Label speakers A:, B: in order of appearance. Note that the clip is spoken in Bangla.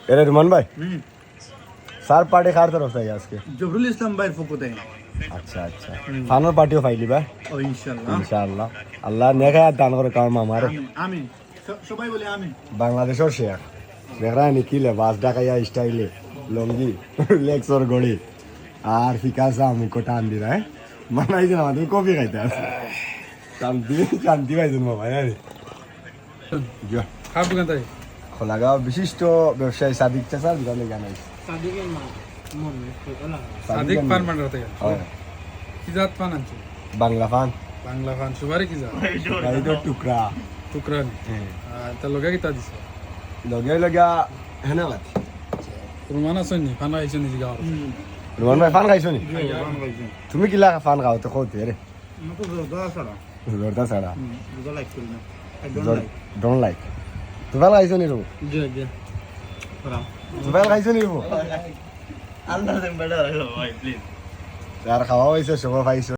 A: এরে রুমান ভাই সার পার্টি খার তরফ থেকে আজকে
B: জহুরুল ইসলাম ভাইয়ের পক্ষ থেকে।
A: আচ্ছা আচ্ছা ফানোর পার্টিও পাইলি ভাই
B: ও ইনশাল্লাহ
A: ইনশাআল্লাহ আল্লাহ নেখায় দান করে কার মামারে
B: আমিন আমিন সবাই বলে আমিন।
A: বাংলাদেশের শেখ দেখরা নিকিলে বাস ডাকাইয়া স্টাইলে লঙ্গি লেক্সর গড়ি আর ফিকাসা মুখো টান দি রায় মানাইছে না তুমি কফি খাইতে আছে শান্তি শান্তি পাইছেন বাবা জানি
C: খাপ দোকান তাই
A: খোলাগাঁও বিশিষ্ট ব্যবসায়ী সাদিক চাচার দোকানে জানাই
C: সাদিক পান মান্ডার থেকে
A: হয়
C: কি জাত পান আনছে
A: বাংলা ফান
C: বাংলা পান সুপারি কি জাত
A: এই তো টুকরা
C: টুকরা নি তার লগে কি তা দিছে
A: লগে লগা হেনা লাগ
C: রুমান আসনি পান আইছে নি গাঁও
A: রুমান ভাই ফান খাইছো নি তুমি কিলা ফান খাও তো কইতে রে
B: মতো জোরদার সারা
A: জোরদার সারা
B: দুটো লাইক করি না
A: ডোন্ট লাইক তুমি ফান খাইছো নি রু
B: জি জি
A: তুমি ফান খাইছো নি রু
B: আল্লাহ দেন বেড়া রাখো ভাই প্লিজ
A: আর খাওয়া হয়েছে সবাই পাইছো